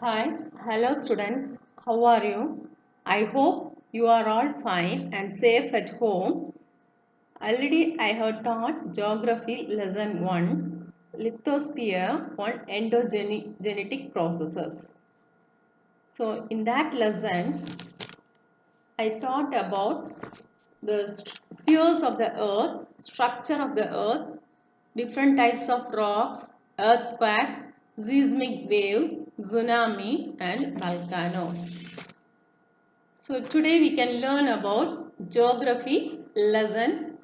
Hi, hello students. How are you? I hope you are all fine and safe at home. Already I have taught Geography Lesson 1, Lithosphere on Endogenetic Processes. So in that lesson, I taught about the spheres of the earth, structure of the earth, different types of rocks, earthquake, seismic wave, tsunami and volcanoes. So today we can learn about Geography Lesson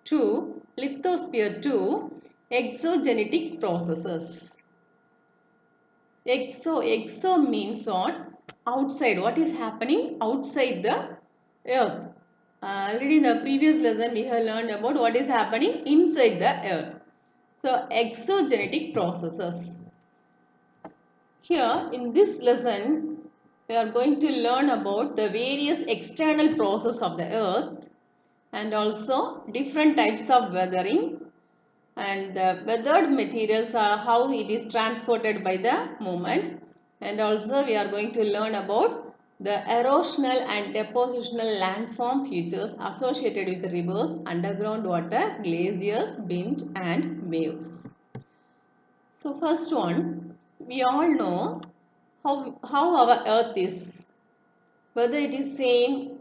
2, Lithosphere 2, Exogenetic Processes. Exo means what? Outside. What is happening outside the earth? Already in the previous lesson we have learned about what is happening inside the earth. So exogenetic processes. Here in this lesson we are going to learn about the various external processes of the earth and also different types of weathering and the weathered materials are how it is transported by the movement, and also we are going to learn about the erosional and depositional landform features associated with rivers, underground water, glaciers, winds and waves. So first one, we all know how our earth is, whether it is same.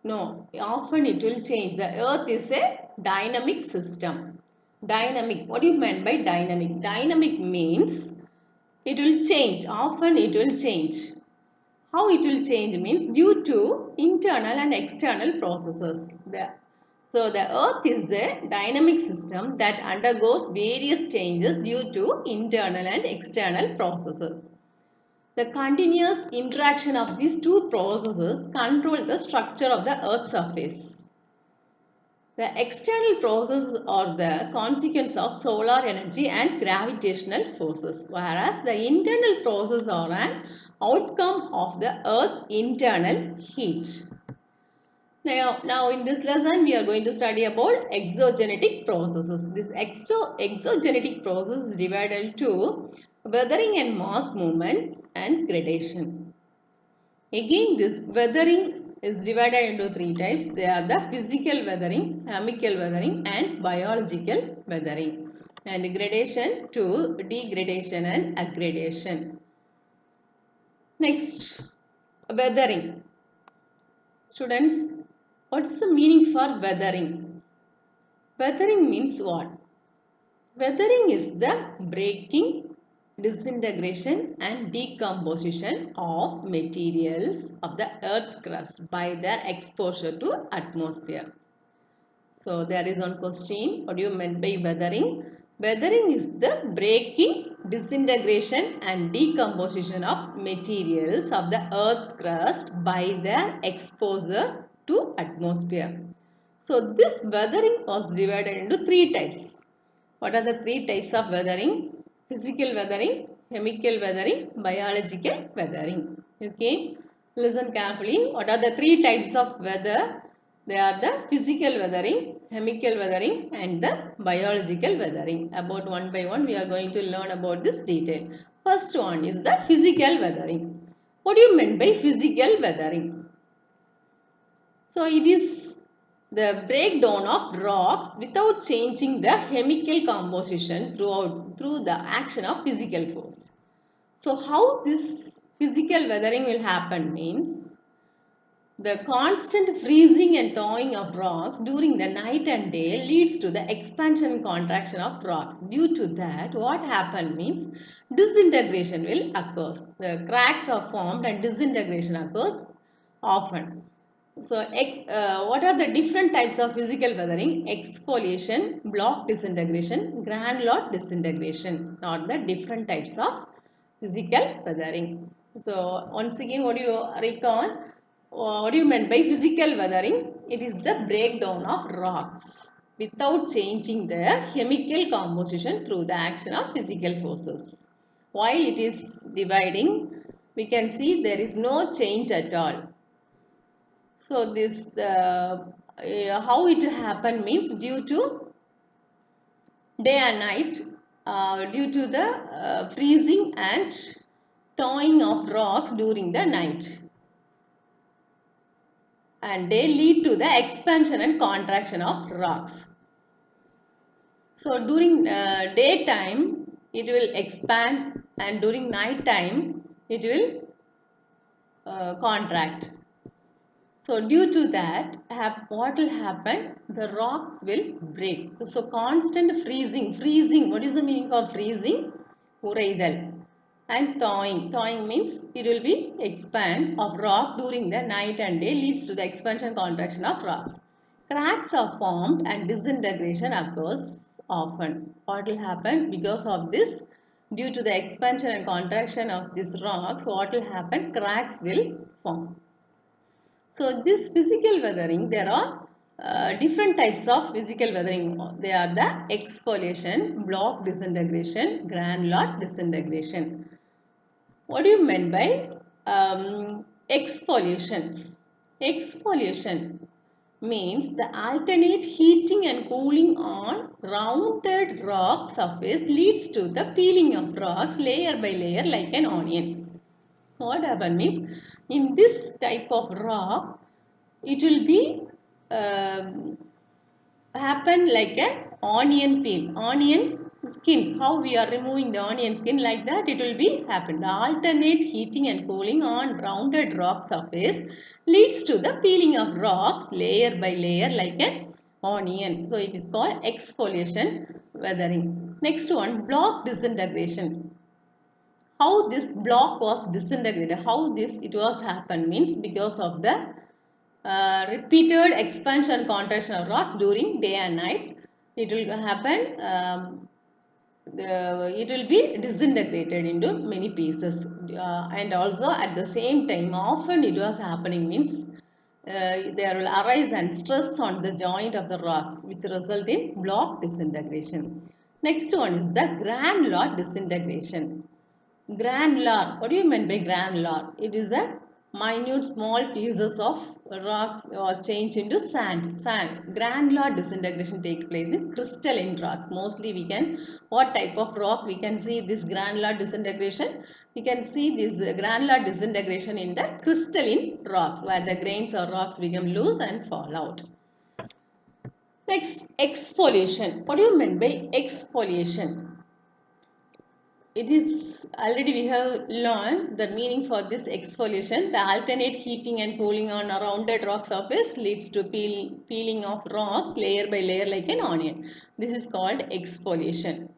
No, often it will change. The earth is a dynamic system. Dynamic, what do you mean by dynamic? Dynamic means it will change. Often it will change. How it will change means due to internal and external processes. So the earth is the dynamic system that undergoes various changes due to internal and external processes. The continuous interaction of these two processes control the structure of the Earth's surface. The external processes are the consequence of solar energy and gravitational forces, whereas the internal processes are an outcome of the Earth's internal heat. Now in this lesson we are going to study about exogenetic processes. This exogenetic process is divided into weathering and mass movement and gradation. Again, this weathering is divided into three types. They are the physical weathering, chemical weathering and biological weathering. And gradation to degradation and aggradation. Next, weathering. Students, what is the meaning for weathering? Weathering means what? Weathering is the breaking, disintegration and decomposition of materials of the Earth's crust by their exposure to atmosphere. So there is one question, what do you mean by weathering? Weathering is the breaking, disintegration and decomposition of materials of the Earth crust by their exposure to atmosphere. So this weathering was divided into three types. What are the three types of weathering? Physical weathering, chemical weathering, biological weathering. Okay, listen carefully. What are the three types of weather? They are the physical weathering, chemical weathering and the biological weathering. About one by one we are going to learn about this detail. First one is the physical weathering. What do you mean by physical weathering? So it is the breakdown of rocks without changing the chemical composition through the action of physical force. So how this physical weathering will happen means the constant freezing and thawing of rocks during the night and day leads to the expansion and contraction of rocks. Due to that, what happens means disintegration will occur. The cracks are formed and disintegration occurs often. So, what are the different types of physical weathering? Exfoliation, block disintegration, granular disintegration are the different types of physical weathering. So, once again, what do you recall? What do you mean by physical weathering? It is the breakdown of rocks without changing their chemical composition through the action of physical forces. While it is dividing, we can see there is no change at all. So this how it happen means due to day and night, due to the freezing and thawing of rocks during the night. And they lead to the expansion and contraction of rocks. So during daytime it will expand, and during night time it will contract. So due to that, what will happen? The rocks will break. So constant freezing. What is the meaning of freezing? Uraidal. And thawing. Thawing means it will be expand of rock during the night and day, leads to the expansion contraction of rocks. Cracks are formed and disintegration occurs often. What will happen? Because of this, due to the expansion and contraction of these rocks, what will happen? Cracks will form. So this physical weathering, there are different types of physical weathering. They are the exfoliation, block disintegration, granular disintegration. What do you mean by exfoliation? Exfoliation means the alternate heating and cooling on rounded rock surface leads to the peeling of rocks layer by layer like an onion. What happens means, in this type of rock, it will be happen like an onion peel, onion skin. How we are removing the onion skin, like that it will be happen. The alternate heating and cooling on rounded rock surface leads to the peeling of rocks layer by layer like an onion. So it is called exfoliation weathering. Next one, block disintegration. How this block was disintegrated, how this it was happen means, because of the repeated expansion contraction of rocks during day and night, it will happen. It will be disintegrated into many pieces, and also at the same time, often it was happening means, there will arise and stress on the joint of the rocks, which result in block disintegration. Next one is the granular disintegration. Granular, what do you mean by granular? It is a minute small pieces of rocks or change into sand. Granular disintegration takes place in crystalline rocks. Mostly we can, what type of rock we can see this granular disintegration? We can see this granular disintegration in the crystalline rocks, where the grains or rocks become loose and fall out. Next, exfoliation. What do you mean by exfoliation? It is already we have learned the meaning for this exfoliation. The alternate heating and cooling on a rounded rock surface leads to peeling of rocks layer by layer like an onion. This is called exfoliation.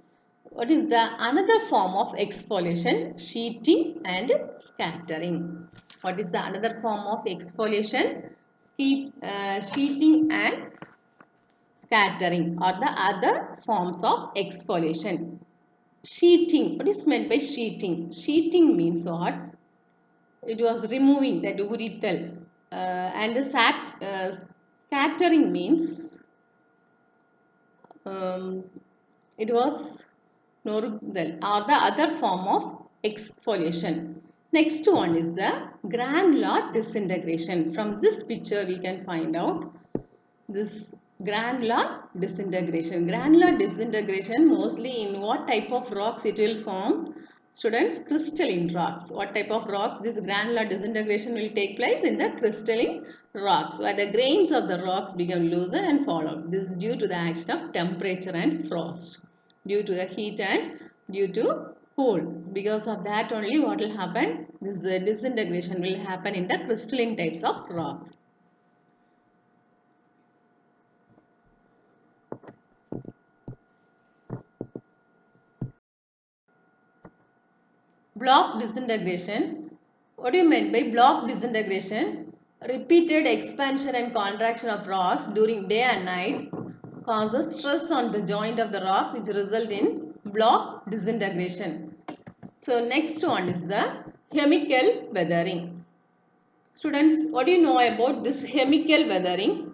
What is the another form of exfoliation? Sheeting and scattering. What is the another form of exfoliation? Sheeting and scattering are the other forms of exfoliation. Sheeting. What is meant by sheeting? Sheeting means what? It was removing that urethral. Scattering means it was normal or the other form of exfoliation. Next one is the granular disintegration. From this picture we can find out this granular disintegration. Granular disintegration mostly in what type of rocks it will form? Students, crystalline rocks. What type of rocks? This granular disintegration will take place in the crystalline rocks, where the grains of the rocks become looser and fall out. This is due to the action of temperature and frost, due to the heat and due to cold. Because of that only what will happen? This disintegration will happen in the crystalline types of rocks. Block disintegration. What do you mean by block disintegration? Repeated expansion and contraction of rocks during day and night causes stress on the joint of the rock, which result in block disintegration. So next one is the chemical weathering. Students, what do you know about this chemical weathering?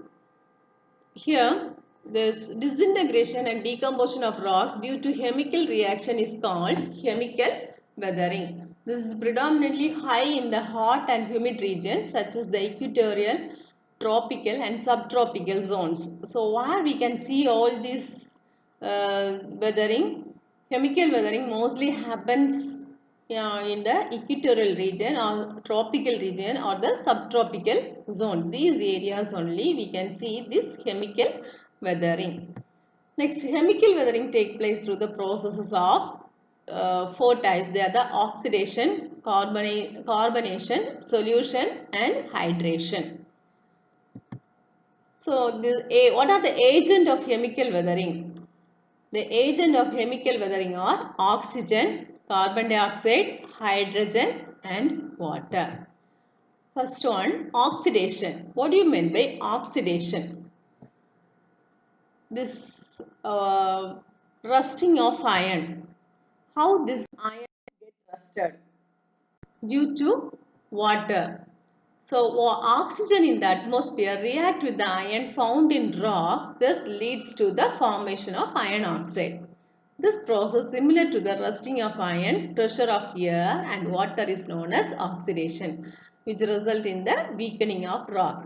Here, this disintegration and decomposition of rocks due to chemical reaction is called chemical weathering. This is predominantly high in the hot and humid regions such as the equatorial, tropical and subtropical zones. So where we can see all this weathering, chemical weathering mostly happens in the equatorial region or tropical region or the subtropical zone. These areas only we can see this chemical weathering. Next, chemical weathering take place through the processes of four types. They are the oxidation, carbonation, solution and hydration. So, what are the agent of chemical weathering? The agent of chemical weathering are oxygen, carbon dioxide, hydrogen and water. First one, oxidation. What do you mean by oxidation? This rusting of iron. How this iron get rusted? Due to water. So oxygen in the atmosphere react with the iron found in rock, thus leads to the formation of iron oxide. This process similar to the rusting of iron, pressure of air and water is known as oxidation, which result in the weakening of rocks.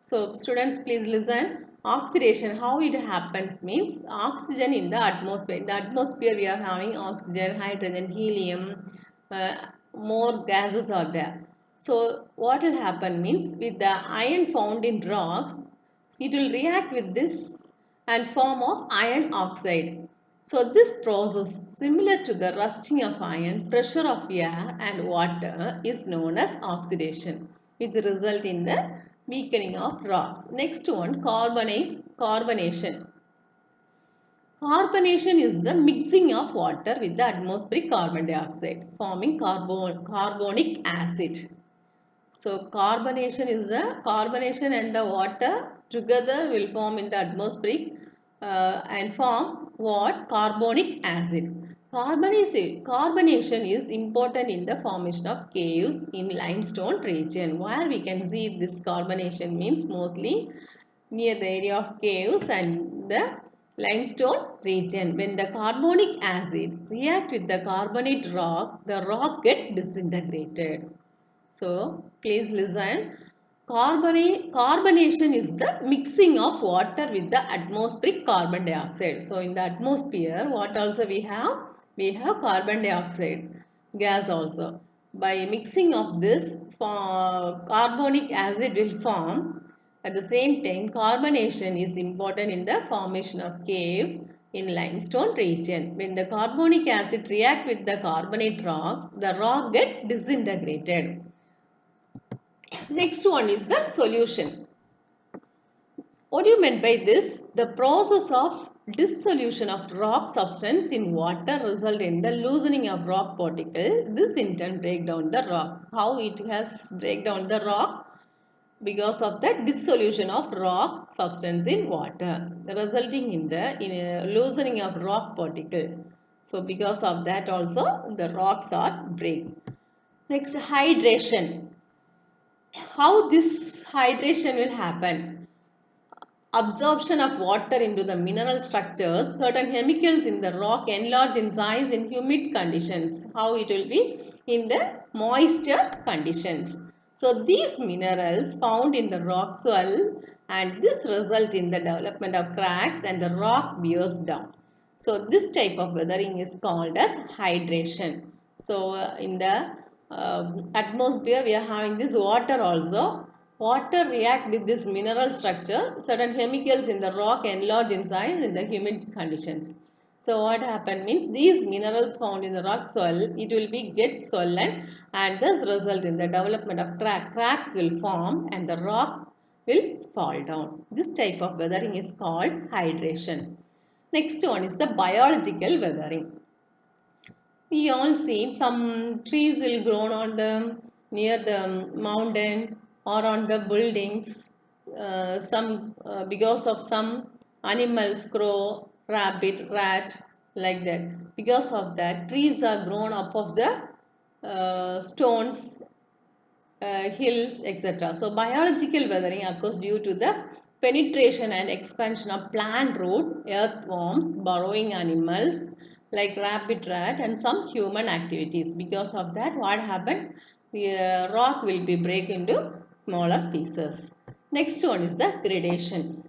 So students, please listen. Oxidation, how it happens means oxygen in the atmosphere. In the atmosphere we are having oxygen, hydrogen, helium, more gases are there. So what will happen means with the iron found in rocks, it will react with this and form of iron oxide. So this process similar to the rusting of iron, pressure of air and water is known as oxidation, which result in the weakening of rocks. Next one, carbonation. Carbonation is the mixing of water with the atmospheric carbon dioxide, forming carbonic acid. So carbonation and the water together will form in the atmospheric and form what? Carbonic acid. Carbonation is important in the formation of caves in limestone region. Where we can see this carbonation means mostly near the area of caves and the limestone region. When the carbonic acid react with the carbonate rock, the rock get disintegrated. So, please listen. Carbonation is the mixing of water with the atmospheric carbon dioxide. So, in the atmosphere, what also we have? We have carbon dioxide gas also. By mixing of this, carbonic acid will form. At the same time, carbonation is important in the formation of caves in limestone region. When the carbonic acid react with the carbonate rocks, the rock get disintegrated. Next one is the solution. What do you mean by this? The process of dissolution of rock substance in water result in the loosening of rock particle. This in turn break down the rock. How it has break down the rock? Because of the dissolution of rock substance in water, resulting in the loosening of rock particle. So because of that also the rocks are break. Next, hydration. How this hydration will happen? Absorption of water into the mineral structures. Certain chemicals in the rock enlarge in size in humid conditions. How it will be? In the moisture conditions. So these minerals found in the rock swell and this result in the development of cracks and the rock wears down. So this type of weathering is called as hydration. So in the atmosphere we are having this water also. Water react with this mineral structure. Certain chemicals in the rock enlarge in size in the humid conditions. So what happen means these minerals found in the rock soil, it will be get swollen and thus result in the development of cracks will form and the rock will fall down. This type of weathering is called hydration. Next one is the biological weathering. We all seen some trees will grow on the near the mountain or on the buildings. Some because of some animals, crow, rabbit, rat, like that. Because of that, trees are grown up of the stones, hills, etc. So biological weathering occurs due to the penetration and expansion of plant root, earthworms, burrowing animals like rabbit, rat and some human activities. Because of that, what happened? The rock will be break into smaller pieces. Next one is the gradation.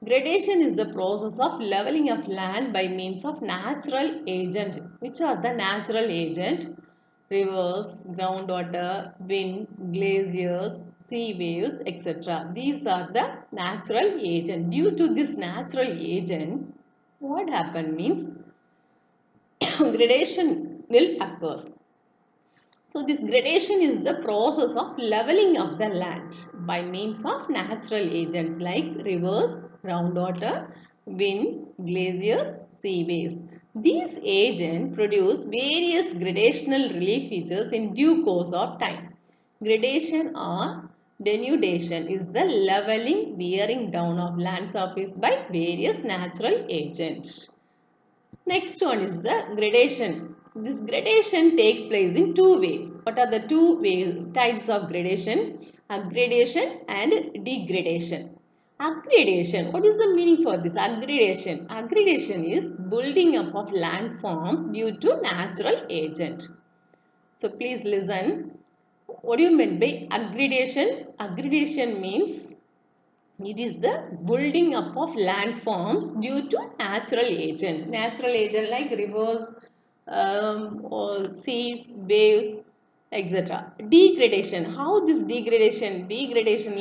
Gradation is the process of leveling of land by means of natural agent. Which are the natural agent? rivers, groundwater, wind, glaciers, sea waves, etc. These are the natural agent. Due to this natural agent, what happen means gradation will occur. So this gradation is the process of leveling of the land by means of natural agents like rivers, groundwater, winds, glaciers, sea waves. These agents produce various gradational relief features in due course of time. Gradation or denudation is the leveling, wearing down of land surface by various natural agents. Next one is the gradation. This gradation takes place in two ways. What are the two ways, types of gradation? Aggradation and degradation. Aggradation. What is the meaning for this? Aggradation. Aggradation is building up of landforms due to natural agent. So please listen. What do you mean by aggradation? Aggradation means it is the building up of landforms due to natural agent. Natural agent like rivers, or seas, waves, etc. Degradation. How this degradation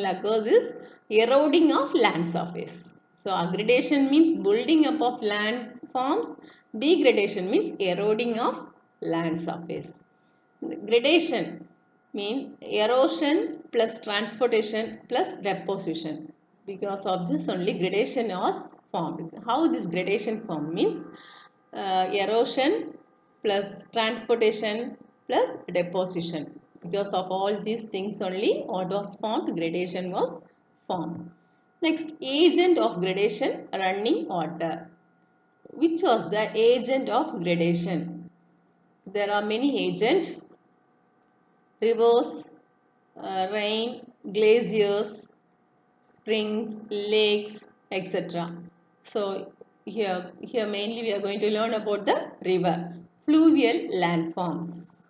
occurs is eroding of land surface. So aggradation means building up of landforms. Degradation means eroding of land surface. Gradation means erosion plus transportation plus deposition. Because of this only gradation was formed. How this gradation formed means erosion plus transportation plus deposition. Because of all these things only what was formed, gradation was formed. Next, agent of gradation, running water. Which was the agent of gradation? There are many agents: rivers, rain, glaciers, springs, lakes, etc. So here mainly we are going to learn about the river. Fluvial landforms.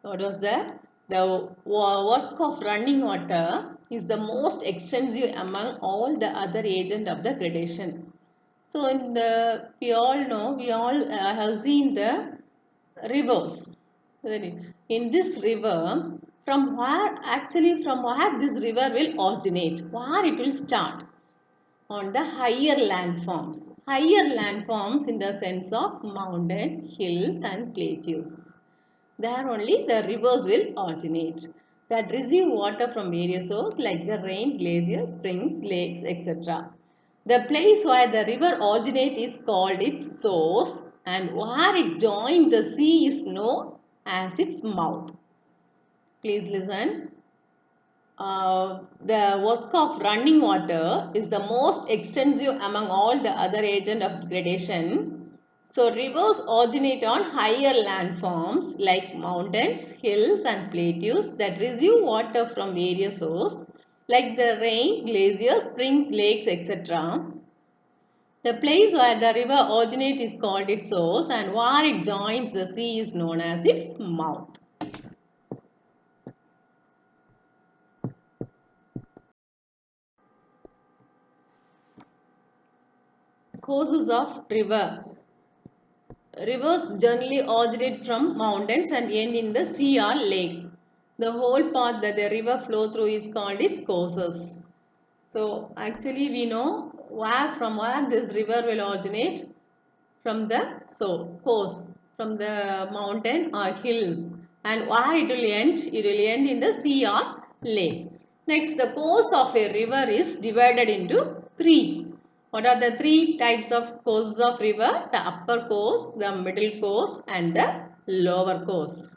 What was that? The work of running water is the most extensive among all the other agents of the gradation. So we all know, we all have seen the rivers. In this river, from where this river will originate, where it will start? On the higher landforms. Higher landforms in the sense of mountain, hills and plateaus. There only the rivers will originate that receive water from various sources like the rain, glaciers, springs, lakes, etc. The place where the river originates is called its source, and where it joins the sea is known as its mouth. Please listen. The work of running water is the most extensive among all the other agents of gradation. So rivers originate on higher landforms like mountains, hills and plateaus that receive water from various sources like the rain, glaciers, springs, lakes, etc. The place where the river originates is called its source, and where it joins the sea is known as its mouth. Courses of river. Rivers generally originate from mountains and end in the sea or lake. The whole path that the river flow through is called its courses. So actually we know from where this river will originate, from the course, from the mountain or hills, and where it will end in the sea or lake. Next, the course of a river is divided into three. What are the three types of courses of river? The upper course, the middle course and the lower course.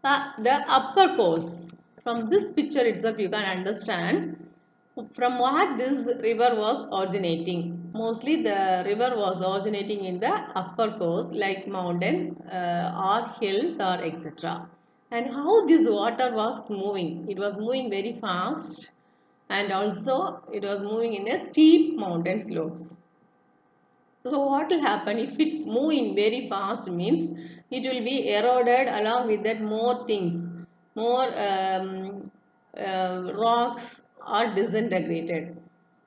The upper course. From this picture itself you can understand from what this river was originating. Mostly the river was originating in the upper course like mountain or hills or etc. And how this water was moving. It was moving very fast, and also it was moving in a steep mountain slopes. So what will happen if it move in very fast means it will be eroded, along with that more things, more rocks are disintegrated.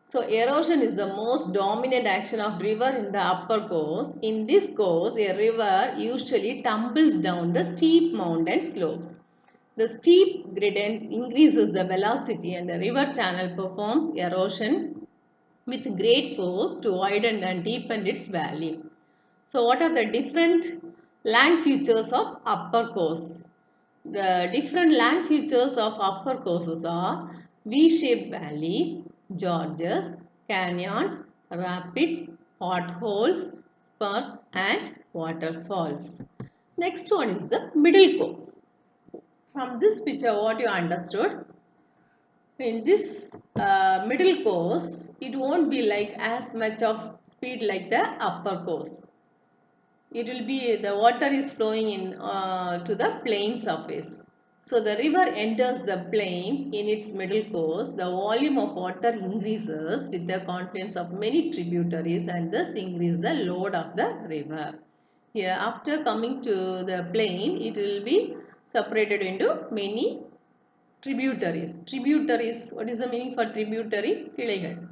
So erosion is the most dominant action of river in the upper course. In this course, a river usually tumbles down the steep mountain slopes. The steep gradient increases the velocity and the river channel performs erosion with great force to widen and deepen its valley. So what are the different land features of upper course? The different land features of upper courses are V-shaped valleys, gorges, canyons, rapids, potholes, spurs and waterfalls. Next one is the middle course. From this picture what you understood? In this middle course, it won't be like as much of speed like the upper course. It will be the water is flowing in to the plain surface. So the river enters the plain in its middle course. The volume of water increases with the confluence of many tributaries and thus increase the load of the river. Here after coming to the plain, it will be separated into many tributaries. Tributaries, what is the meaning for tributary? Kilaygal.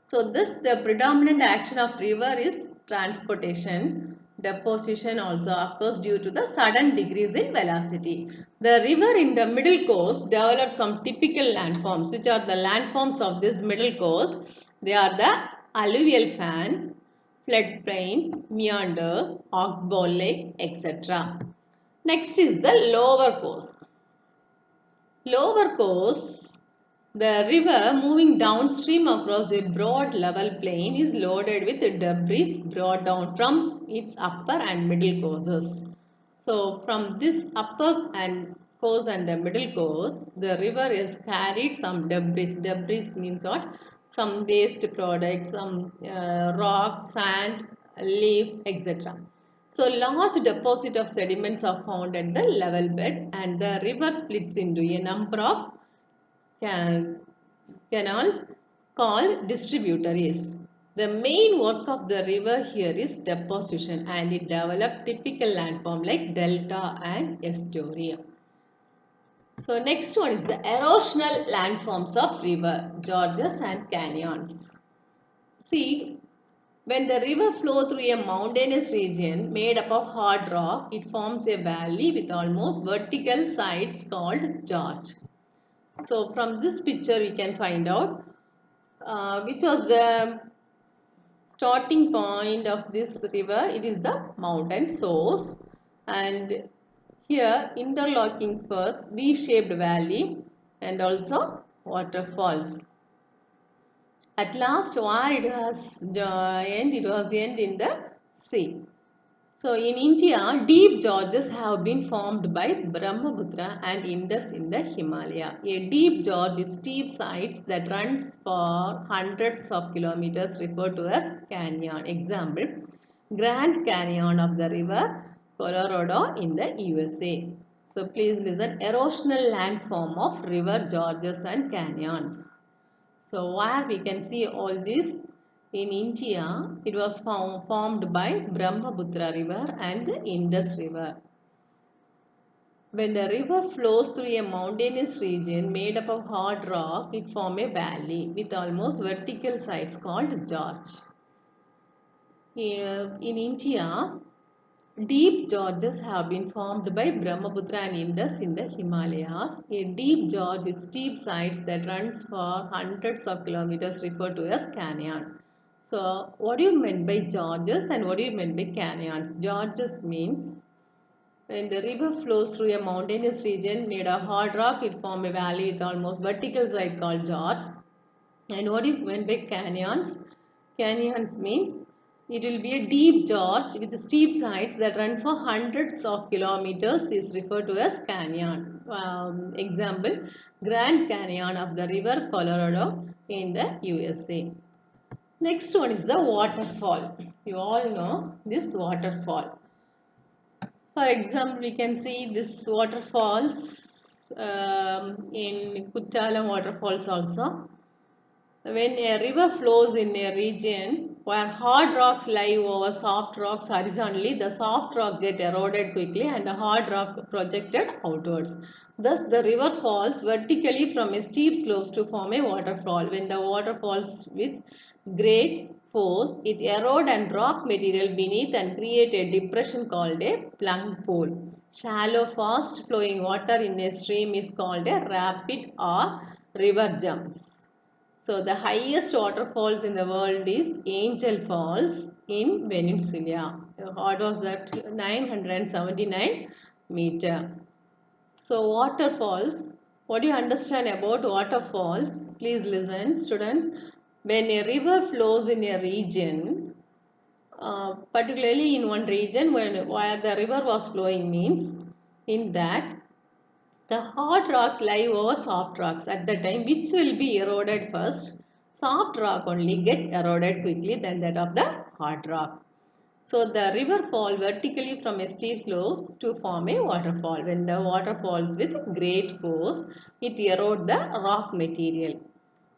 So this the predominant action of river is transportation. Deposition also occurs due to the sudden decrease in velocity. The river in the middle course developed some typical landforms. Which are the landforms of this middle course? They are the alluvial fan, floodplains, meander, oxbow lake, etc. Next is the lower course. Lower course, the river moving downstream across a broad level plain is loaded with debris brought down from its upper and middle courses. So from this upper and course and the middle course, the river is carried some debris. Debris means what? Some waste products, some rock, sand, leaf, etc. So large deposit of sediments are found at the level bed and the river splits into a number of canals called distributaries. The main work of the river here is deposition and it developed typical landform like delta and estuary. So next one is the erosional landforms of river, gorges and canyons. See, when the river flows through a mountainous region made up of hard rock, it forms a valley with almost vertical sides called gorge. So from this picture we can find out which was the starting point of this river. It is the mountain source and here interlocking spurs, V-shaped valley and also waterfalls. At last where it was end in the sea. So in India, deep gorges have been formed by Brahmaputra and Indus in the Himalaya. A deep gorge with steep sides that runs for hundreds of kilometers referred to as canyon. Example, Grand Canyon of the river Colorado in the USA. So please listen, erosional landform of river gorges and canyons. So where we can see all this in India, it was formed by Brahmaputra river and the Indus river. When the river flows through a mountainous region made up of hard rock, it forms a valley with almost vertical sides called gorge. Here in India, deep gorges have been formed by Brahmaputra and Indus in the Himalayas. A deep gorge with steep sides that runs for hundreds of kilometers referred to as canyon. So, what do you mean by gorges and what do you mean by canyons? Gorges means when the river flows through a mountainous region made of hard rock, it forms a valley with almost vertical side called gorge. And what do you mean by canyons? Canyons means it will be a deep gorge with steep sides that run for hundreds of kilometers is referred to as canyon. Example, Grand Canyon of the river Colorado in the USA. Next one is the waterfall. You all know this waterfall. For example, we can see this waterfalls in Kuttalam waterfalls also. When a river flows in a region Where hard rocks lie over soft rocks horizontally, the soft rock get eroded quickly and the hard rock projected outwards. Thus, the river falls vertically from a steep slopes to form a waterfall. When the water falls with great force, it erodes and rock material beneath and create a depression called a plunk pool. Shallow, fast-flowing water in a stream is called a rapid or river jumps. So the highest waterfalls in the world is Angel Falls in Venezuela. What was that? 979 meter. So waterfalls. What do you understand about waterfalls? Please listen, students. When a river flows in a region, particularly in one region where the river was flowing means in that the hard rocks lie over soft rocks at the time, which will be eroded first. Soft rock only get eroded quickly than that of the hard rock. So the river falls vertically from a steep slope to form a waterfall. When the water falls with great force, it erodes the rock material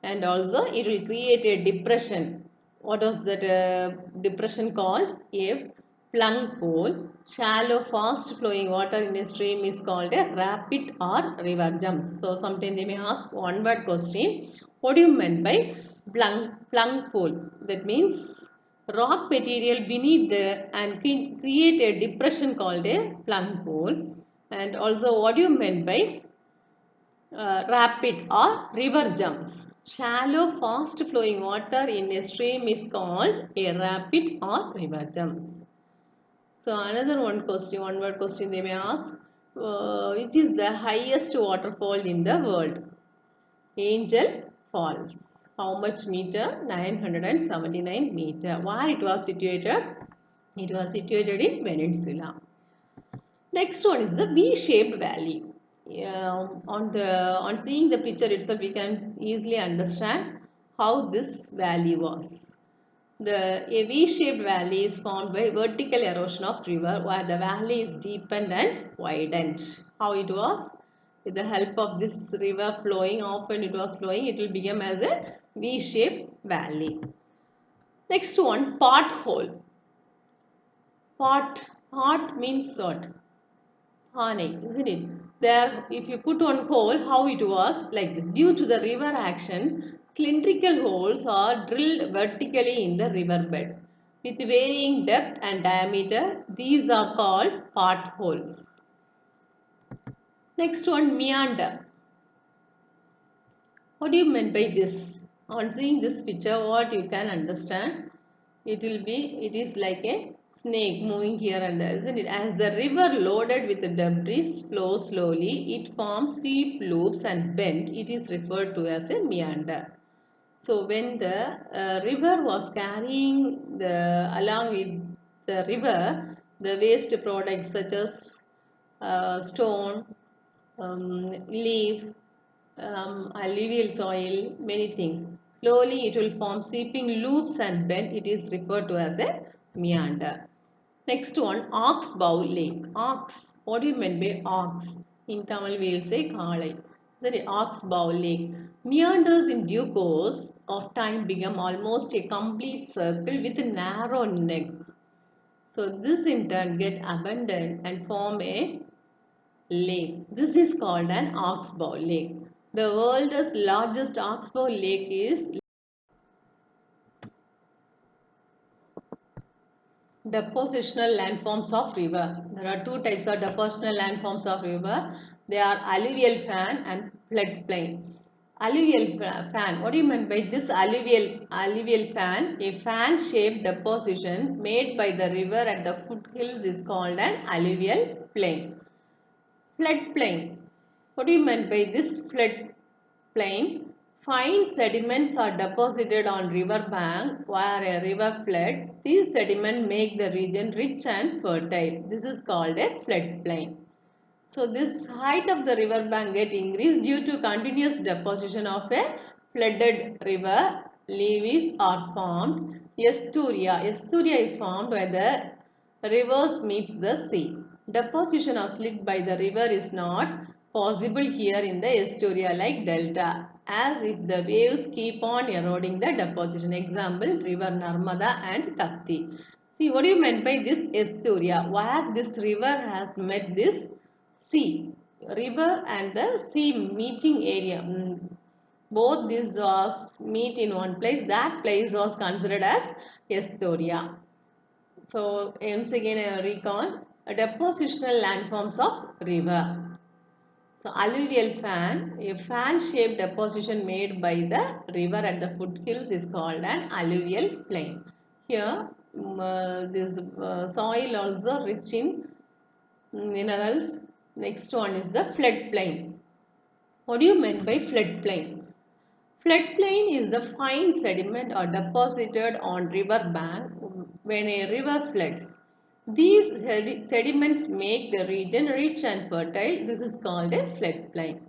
and also it will create a depression. What was that depression called? A plunk pool. Shallow, fast flowing water in a stream is called a rapid or river jumps. So sometimes they may ask one word question. What do you mean by plunk pool? That means rock material beneath the and create a depression called a plunk pool. And also what do you mean by rapid or river jumps? Shallow, fast flowing water in a stream is called a rapid or river jumps. So another one word question they may ask, which is the highest waterfall in the world? Angel Falls. How much meter? 979 meter. Where it was situated? It was situated in Venezuela. Next one is the V-shaped valley. On seeing the picture itself, we can easily understand how this valley was. A V-shaped valley is formed by vertical erosion of river where the valley is deepened and widened. How it was? With the help of this river flowing, often it was flowing, it will become as a V-shaped valley. Next one, pothole. Pot means what? Honey, isn't it? There, if you put on hole, how it was like this. Due to the river action, cylindrical holes are drilled vertically in the riverbed with varying depth and diameter. These are called potholes. Next one, meander. What do you mean by this? On seeing this picture, what you can understand? It is like a snake moving here and there, isn't it? As the river loaded with debris flows slowly, it forms sweep loops and bend. It is referred to as a meander. So when the river was carrying along with the river, the waste products such as stone, leaf, alluvial soil, many things. Slowly it will form sweeping loops and bend. It is referred to as a meander. Next one, Oxbow Lake. Ox. What do you mean by ox? In Tamil we will say Kalai. The Oxbow Lake. Meanders in due course of time become almost a complete circle with narrow necks. So this in turn get abundant and form a lake. This is called an oxbow lake. The world's largest oxbow lake is depositional landforms of river. There are two types of depositional landforms of river. They are alluvial fan and floodplain. Alluvial fan. What do you mean by this alluvial fan? A fan-shaped deposition made by the river at the foothills is called an alluvial plain. Floodplain. What do you mean by this floodplain? Fine sediments are deposited on river bank where a river flood. These sediments make the region rich and fertile. This is called a floodplain. So this height of the river bank get increased due to continuous deposition of a flooded river. Levees are formed. Estuaria. Estuaria is formed where the rivers meets the sea. Deposition or slit by the river is not possible here in the estuary like delta, as if the waves keep on eroding the deposition. Example, river Narmada and Tapti. See, what do you meant by this estuary? Where this river has met this sea. River and the sea meeting area. Both these was meet in one place. That place was considered as estuary. So, once again I recall a depositional landforms of river. So, alluvial fan, a fan-shaped deposition made by the river at the foothills is called an alluvial plain. Here, this soil also rich in minerals. Next one is the floodplain. What do you mean by floodplain? Floodplain is the fine sediment or deposited on river bank when a river floods. These sediments make the region rich and fertile. This is called a floodplain.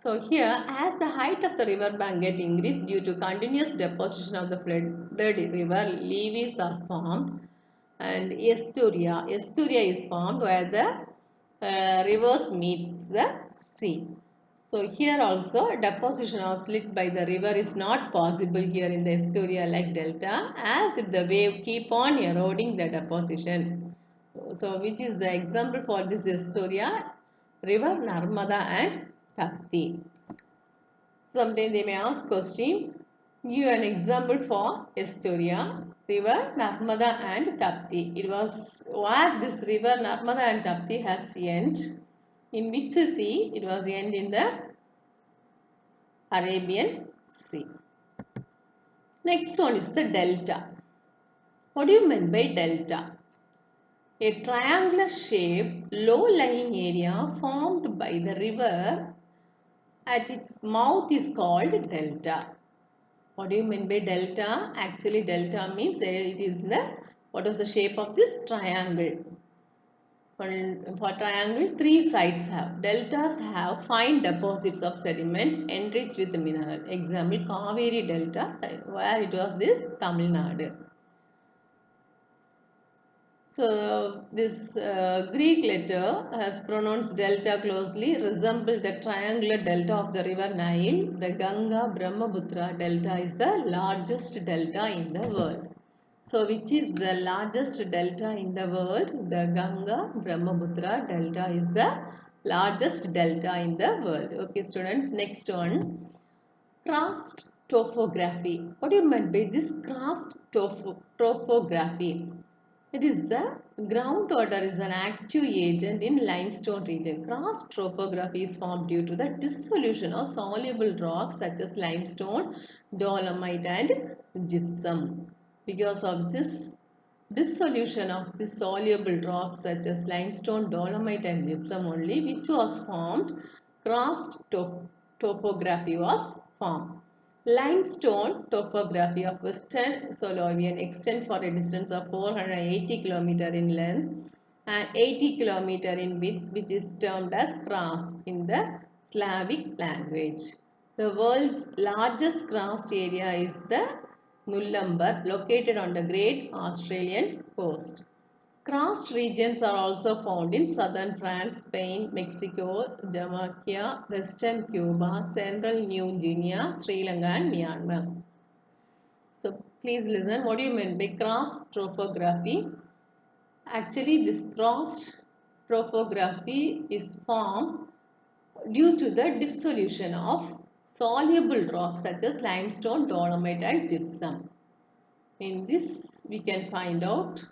So here, as the height of the river bank get increased due to continuous deposition of the flooded river, levees are formed and estuaria. Estuaria is formed where the rivers meets the sea. So here also deposition or slit by the river is not possible here in the estuary like delta, as if the wave keep on eroding the deposition. So which is the example for this estuary? River Narmada and Tapti. Sometimes they may ask question, give an example for estuary, river Narmada and Tapti. It was where this river Narmada and Tapti has end. In which sea? It was end in the Arabian Sea. Next one is the delta. What do you mean by delta? A triangular shaped low-lying area formed by the river at its mouth is called delta. What do you mean by delta? Actually, delta means it is what is the shape of this triangle? For triangle, three sides have. Deltas have fine deposits of sediment enriched with mineral. Example, Kaveri Delta, where it was this Tamil Nadu. So, this Greek letter has pronounced delta closely, resembles the triangular delta of the river Nile. The Ganga Brahmaputra delta is the largest delta in the world. So, which is the largest delta in the world? The Ganga Brahmaputra delta is the largest delta in the world. Okay, students, next one. Karst topography. What do you mean by this karst topography? It is the groundwater is an active agent in limestone region. Karst topography is formed due to the dissolution of soluble rocks such as limestone, dolomite and gypsum. Because of this dissolution of the soluble rocks such as limestone, dolomite and gypsum only, which was formed, karst topography was formed. Limestone topography of Western Solovian extend for a distance of 480 km in length and 80 km in width, which is termed as karst in the Slavic language. The world's largest karst area is the Nullambur, located on the Great Australian coast. Karst regions are also found in southern France, Spain, Mexico, Jamaica, western Cuba, central New Guinea, Sri Lanka and Myanmar. So please listen, what do you mean by karst topography? Actually, this karst topography is formed due to the dissolution of soluble rocks such as limestone, dolomite and gypsum. In this we can find out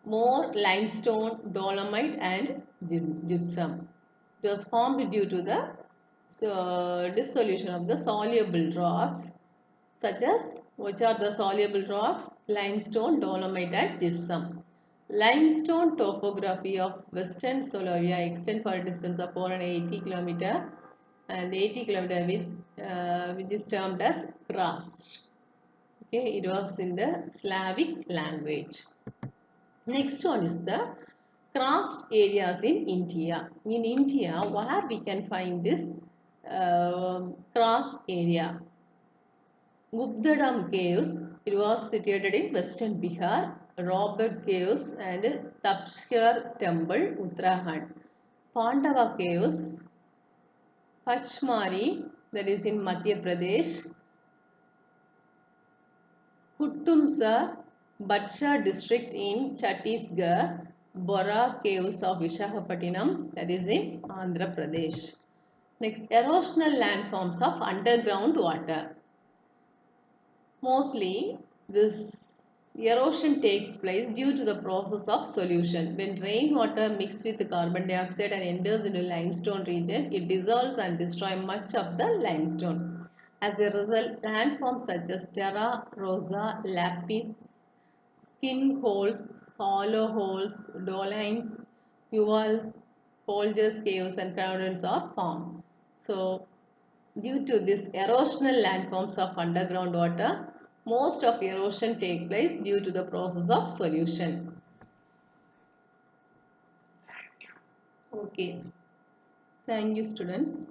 more limestone, dolomite and gypsum. It was formed due to the dissolution of the soluble rocks such as, which are the soluble rocks? Limestone, dolomite and gypsum. Limestone topography of Western Solovia extend for a distance of 480 km and 80 km width, which is termed as karst. Okay, it was in the Slavic language. Next one is the karst areas in India. In India, where we can find this karst area? Guptadam caves, it was situated in western Bihar. Robert caves and Tapshkar temple, Uttarakhand. Pandava caves, Pachmari, that is in Madhya Pradesh, Kuttumsa, Batsha district in Chhattisgarh, Bora caves of Visakhapatnam, that is in Andhra Pradesh. Next, erosional landforms of underground water. Mostly, this erosion takes place due to the process of solution. When rainwater mixes with carbon dioxide and enters into limestone region, it dissolves and destroys much of the limestone. As a result, landforms such as terra rosa, lapis, skin holes, hollow holes, dolines, uvals, Folgers caves and caverns are formed. So, due to this erosional landforms of underground water, most of erosion take place due to the process of solution. Okay. Thank you, students.